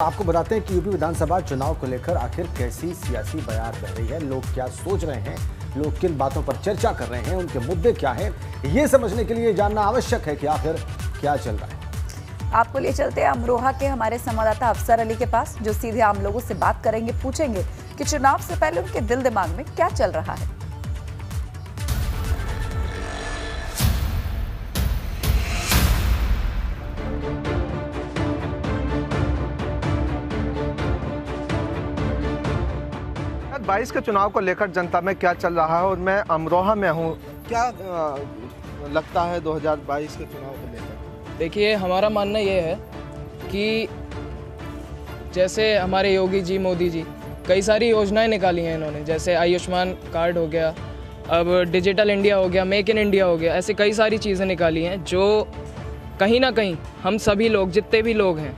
आपको बताते हैं कि यूपी विधानसभा चुनाव को लेकर आखिर कैसी सियासी बयार बह रही है, लोग क्या सोच रहे हैं, लोग किन बातों पर चर्चा कर रहे हैं, उनके मुद्दे क्या हैं, ये समझने के लिए जानना आवश्यक है कि आखिर क्या चल रहा है। आपको ले चलते हैं अमरोहा के हमारे संवाददाता अफसर अली के पास, जो सीधे आम लोगों से बात करेंगे, पूछेंगे कि चुनाव से पहले उनके दिल दिमाग में क्या चल रहा है। बाईस के चुनाव को लेकर जनता में क्या चल रहा है, और मैं अमरोहा में हूँ। क्या लगता है 2022 के चुनाव को लेकर? देखिए, हमारा मानना ये है कि जैसे हमारे योगी जी, मोदी जी कई सारी योजनाएं निकाली हैं इन्होंने, जैसे आयुष्मान कार्ड हो गया, अब डिजिटल इंडिया हो गया, मेक इन इंडिया हो गया, ऐसे कई सारी चीज़ें निकाली हैं जो कहीं ना कहीं हम सभी लोग, जितने भी लोग हैं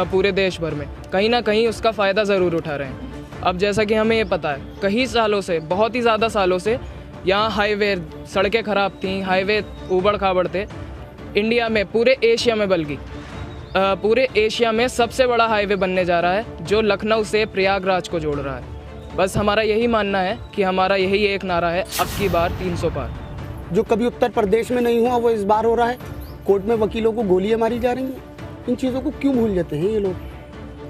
पूरे देश भर में, कहीं ना कहीं उसका फ़ायदा ज़रूर उठा रहे हैं। अब जैसा कि हमें ये पता है, कई सालों से, बहुत ही ज़्यादा सालों से यहाँ हाईवे, सड़कें ख़राब थीं, हाईवे ऊबड़ खाबड़ थे। इंडिया में, पूरे एशिया में, बल्कि पूरे एशिया में सबसे बड़ा हाईवे बनने जा रहा है, जो लखनऊ से प्रयागराज को जोड़ रहा है। बस हमारा यही मानना है कि हमारा यही एक नारा है, अब की बार 300 पार। जो कभी उत्तर प्रदेश में नहीं हुआ वो इस बार हो रहा है। कोर्ट में वकीलों को गोलियां मारी जा रही हैं। इन चीज़ों को क्यों भूल जाते हैं ये लोग?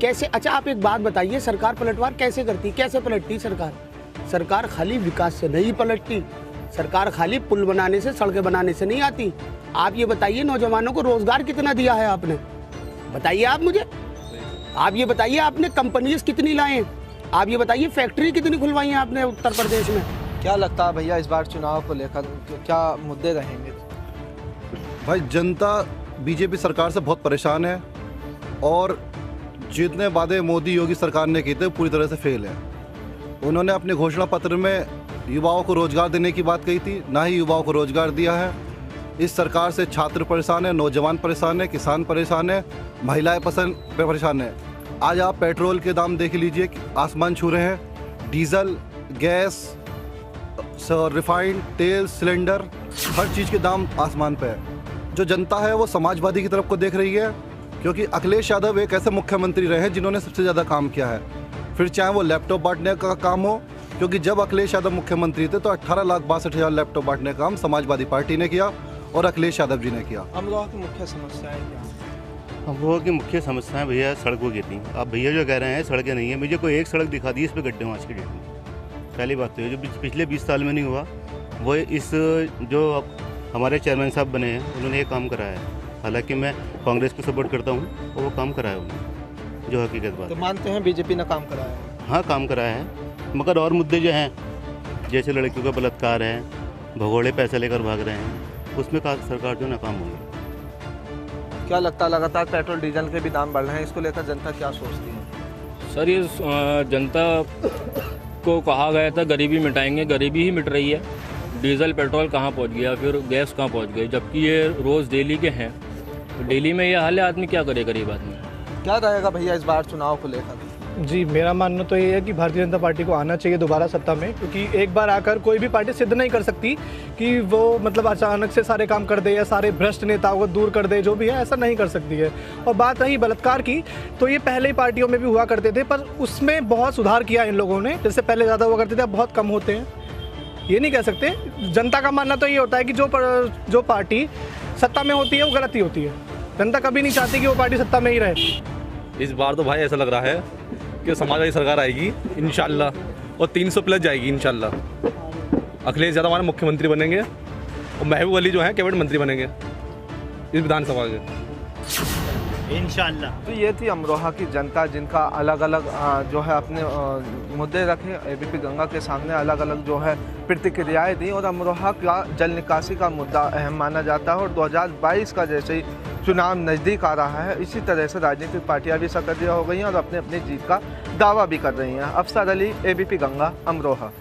कैसे? अच्छा, आप एक बात बताइए, सरकार पलटवार कैसे करती, कैसे पलटती सरकार? सरकार खाली विकास से नहीं पलटती, सरकार खाली पुल बनाने से, सड़कें बनाने से नहीं आती। आप ये बताइए, नौजवानों को रोजगार कितना दिया है आपने? बताइए आप मुझे। आप ये बताइए, आपने कंपनीज कितनी लाए? आप ये बताइए, फैक्ट्री कितनी खुलवाई हैं आपने उत्तर प्रदेश में? क्या लगता है भैया, इस बार चुनाव को लेकर क्या मुद्दे रहेंगे? भाई, जनता बीजेपी सरकार से बहुत परेशान है, और जितने वादे मोदी योगी सरकार ने किए थे पूरी तरह से फेल है। उन्होंने अपने घोषणा पत्र में युवाओं को रोजगार देने की बात कही थी, ना ही युवाओं को रोजगार दिया है। इस सरकार से छात्र परेशान है, नौजवान परेशान है, किसान परेशान है, महिलाएं परेशान है। आज आप पेट्रोल के दाम देख लीजिए, आसमान छू रहे हैं। डीजल, गैस, रिफाइंड तेल, सिलेंडर, हर चीज़ के दाम आसमान पे है। जो जनता है वो समाजवादी की तरफ को देख रही है, क्योंकि अखिलेश यादव एक ऐसे मुख्यमंत्री रहे हैं जिन्होंने सबसे ज़्यादा काम किया है। फिर चाहे वो लैपटॉप बांटने का काम हो, क्योंकि जब अखिलेश यादव मुख्यमंत्री थे तो 18,62,000 लैपटॉप बांटने का काम समाजवादी पार्टी ने किया और अखिलेश यादव जी ने किया। अमरोहा की मुख्य समस्याएं क्या? अमरोहा की मुख्य समस्याएं भैया सड़कों की थी। आप भैया जो कह रहे हैं सड़कें नहीं है, मुझे कोई एक सड़क दिखा दी इस पर गड्ढे हैं आज की डेट में। पहली बात तो है, जो पिछले 20 साल में नहीं हुआ, वो इस जो हमारे चेयरमैन साहब बने हैं उन्होंने ये काम कराया है। हालांकि मैं कांग्रेस को सपोर्ट करता हूँ और वो काम कराया उन्होंने, जो हकीकत बात। तो मानते हैं बीजेपी ने काम कराया है? हाँ, काम कराया है, मगर और मुद्दे जो हैं, जैसे लड़कियों का बलात्कार है, भगोड़े पैसे लेकर भाग रहे हैं, उसमें सरकार जो नाकाम होगी। क्या लगता है, लगातार पेट्रोल डीजल के भी दाम बढ़ रहे हैं, इसको लेकर जनता क्या सोचती है? सर, ये जनता को कहा गया था गरीबी मिटाएंगे, गरीबी ही मिट रही है। डीजल पेट्रोल कहाँ पहुंच गया, फिर गैस कहाँ पहुंच गई, जबकि ये रोज़ डेली के हैं। तो डेली में ये हाल है, आदमी क्या करे गरीब आदमी? क्या रहेगा भैया इस बार चुनाव को लेकर? जी, मेरा मानना तो ये है कि भारतीय जनता पार्टी को आना चाहिए दोबारा सत्ता में, क्योंकि एक बार आकर कोई भी पार्टी सिद्ध नहीं कर सकती कि वो मतलब अचानक से सारे काम कर दे या सारे भ्रष्ट नेताओं को दूर कर दे, जो भी है ऐसा नहीं कर सकती है। और बात रही बलात्कार की, तो ये पहले ही पार्टियों में भी हुआ करते थे, पर उसमें बहुत सुधार किया इन लोगों ने। जैसे पहले ज़्यादा हुआ करते थे, अब बहुत कम होते हैं। ये नहीं कह सकते। जनता का मानना तो ये होता है कि जो पार्टी सत्ता में होती है वो गलत ही होती है। जनता कभी नहीं चाहती कि वो पार्टी सत्ता में ही रहे। इस बार तो भाई ऐसा लग रहा है कि समाजवादी सरकार आएगी इंशाल्लाह, और 300 प्लस जाएगी इंशाल्लाह। अखिलेश यादव हमारे मुख्यमंत्री बनेंगे और महबूब अली जो हैं कैबिनेट मंत्री बनेंगे इस विधानसभा के इंशाल्लाह। तो ये थी अमरोहा की जनता, जिनका अलग अलग जो है अपने मुद्दे रखे, एबीपी गंगा के सामने अलग अलग जो है प्रतिक्रियाएं दी। और अमरोहा का जल निकासी का मुद्दा अहम माना जाता है, और 2022 का जैसे ही चुनाव नज़दीक आ रहा है, इसी तरह से राजनीतिक पार्टियां भी सक्रिय हो गई हैं और अपने अपनी जीत का दावा भी कर रही हैं। अफसर अली, एबीपी गंगा, अमरोहा।